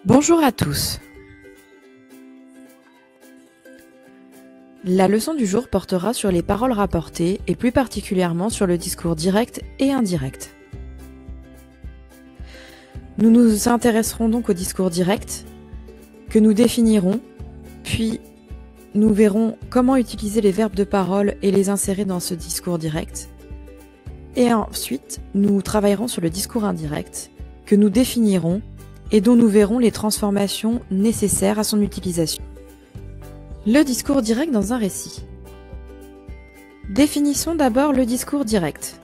Bonjour à tous. La leçon du jour portera sur les paroles rapportées et plus particulièrement sur le discours direct et indirect. Nous nous intéresserons donc au discours direct, que nous définirons, puis nous verrons comment utiliser les verbes de parole et les insérer dans ce discours direct. Et ensuite, nous travaillerons sur le discours indirect, que nous définirons et dont nous verrons les transformations nécessaires à son utilisation. Le discours direct dans un récit. Définissons d'abord le discours direct.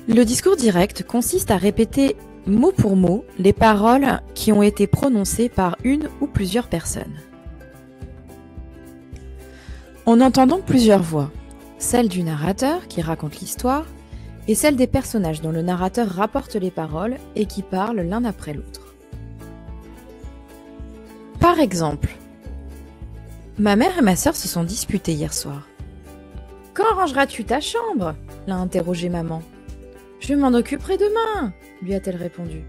Le discours direct consiste à répéter mot pour mot les paroles qui ont été prononcées par une ou plusieurs personnes. On entend donc plusieurs voix, celle du narrateur qui raconte l'histoire et celle des personnages dont le narrateur rapporte les paroles et qui parlent l'un après l'autre. Par exemple, ma mère et ma sœur se sont disputées hier soir. « Quand rangeras-tu ta chambre ?» l'a interrogé maman. « Je m'en occuperai demain !» lui a-t-elle répondu.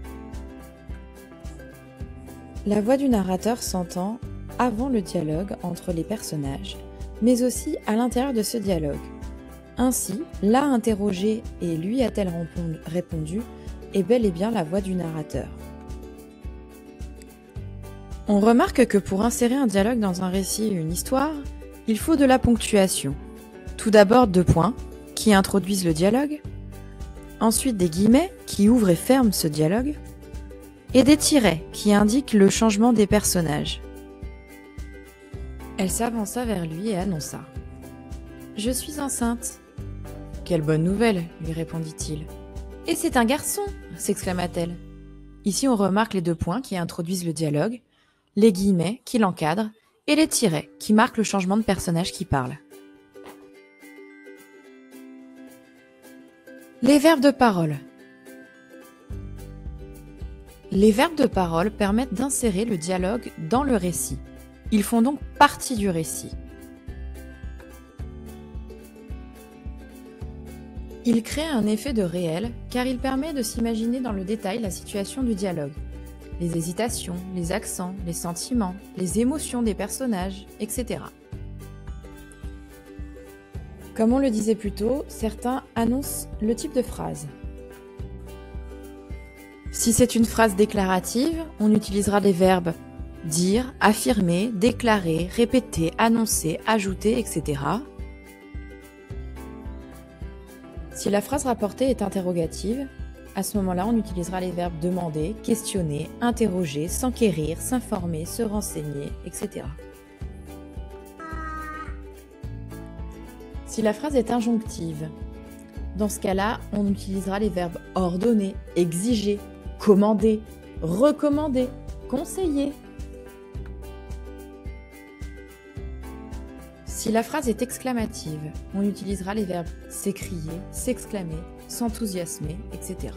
La voix du narrateur s'entend avant le dialogue entre les personnages, mais aussi à l'intérieur de ce dialogue. Ainsi, l'a interrogé et lui a-t-elle répondu est bel et bien la voix du narrateur. On remarque que pour insérer un dialogue dans un récit ou une histoire, il faut de la ponctuation. Tout d'abord 2 points, qui introduisent le dialogue, ensuite des guillemets, qui ouvrent et ferment ce dialogue, et des tirets, qui indiquent le changement des personnages. Elle s'avança vers lui et annonça. « Je suis enceinte. »« Quelle bonne nouvelle !» lui répondit-il. « Et c'est un garçon !» s'exclama-t-elle. Ici on remarque les 2 points qui introduisent le dialogue, les guillemets qui l'encadrent et les tirets qui marquent le changement de personnage qui parle. Les verbes de parole. Les verbes de parole permettent d'insérer le dialogue dans le récit. Ils font donc partie du récit. Il crée un effet de réel car il permet de s'imaginer dans le détail la situation du dialogue. Les hésitations, les accents, les sentiments, les émotions des personnages, etc. Comme on le disait plus tôt, certains annoncent le type de phrase. Si c'est une phrase déclarative, on utilisera les verbes dire, affirmer, déclarer, répéter, annoncer, ajouter, etc. Si la phrase rapportée est interrogative, à ce moment-là, on utilisera les verbes demander, questionner, interroger, s'enquérir, s'informer, se renseigner, etc. Si la phrase est injonctive, dans ce cas-là, on utilisera les verbes ordonner, exiger, commander, recommander, conseiller. Si la phrase est exclamative, on utilisera les verbes s'écrier, s'exclamer, s'enthousiasmer, etc.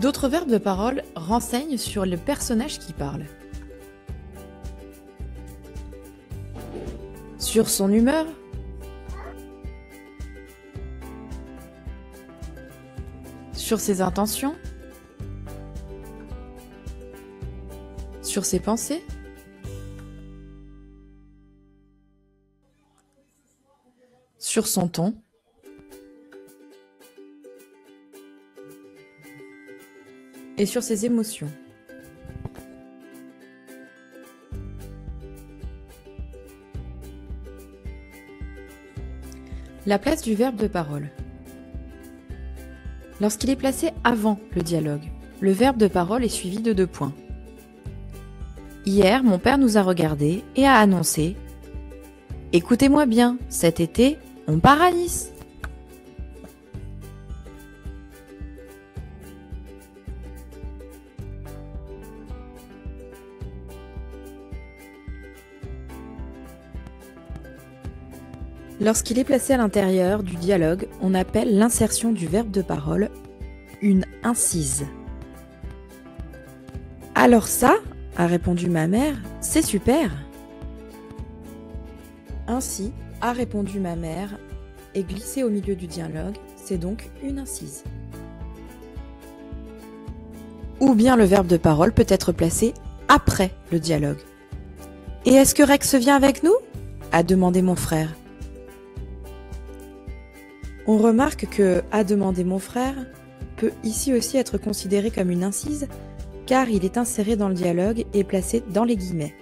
D'autres verbes de parole renseignent sur le personnage qui parle. Sur son humeur, sur ses intentions, sur ses pensées, sur son ton, et sur ses émotions. La place du verbe de parole. Lorsqu'il est placé avant le dialogue, le verbe de parole est suivi de 2 points. Hier, mon père nous a regardés et a annoncé « Écoutez-moi bien, cet été, on part à Nice !» Lorsqu'il est placé à l'intérieur du dialogue, on appelle l'insertion du verbe de parole une incise. Alors ça, a répondu ma mère, c'est super. Ainsi, a répondu ma mère, et glissé au milieu du dialogue, c'est donc une incise. Ou bien le verbe de parole peut être placé après le dialogue. Et est-ce que Rex vient avec nous ? A demandé mon frère. On remarque que « a demandé mon frère » peut ici aussi être considéré comme une incise, car il est inséré dans le dialogue et placé dans les guillemets.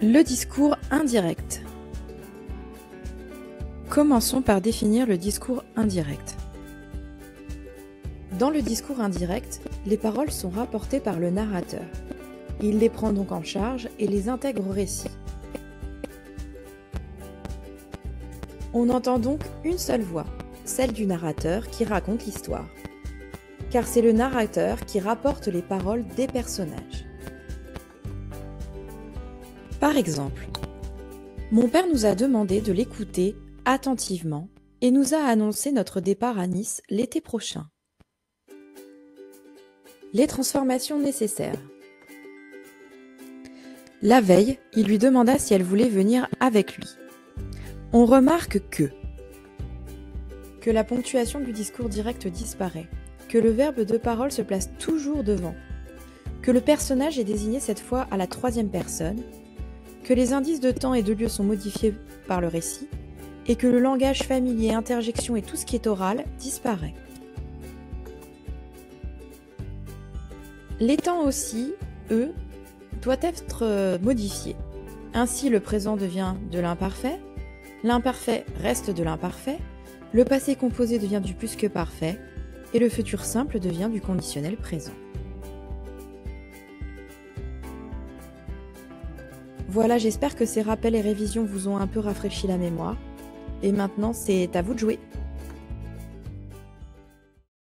Le discours indirect. Commençons par définir le discours indirect. Dans le discours indirect, les paroles sont rapportées par le narrateur. Il les prend donc en charge et les intègre au récit. On entend donc une seule voix, celle du narrateur qui raconte l'histoire. Car c'est le narrateur qui rapporte les paroles des personnages. Par exemple, mon père nous a demandé de l'écouter attentivement et nous a annoncé notre départ à Nice l'été prochain. Les transformations nécessaires. La veille, il lui demanda si elle voulait venir avec lui. On remarque que la ponctuation du discours direct disparaît, que le verbe de parole se place toujours devant, que le personnage est désigné cette fois à la troisième personne, que les indices de temps et de lieu sont modifiés par le récit, et que le langage familier, interjection et tout ce qui est oral disparaît. Les temps aussi, eux, doivent être modifiés. Ainsi, le présent devient de l'imparfait reste de l'imparfait, le passé composé devient du plus que parfait, et le futur simple devient du conditionnel présent. Voilà, j'espère que ces rappels et révisions vous ont un peu rafraîchi la mémoire. Et maintenant, c'est à vous de jouer.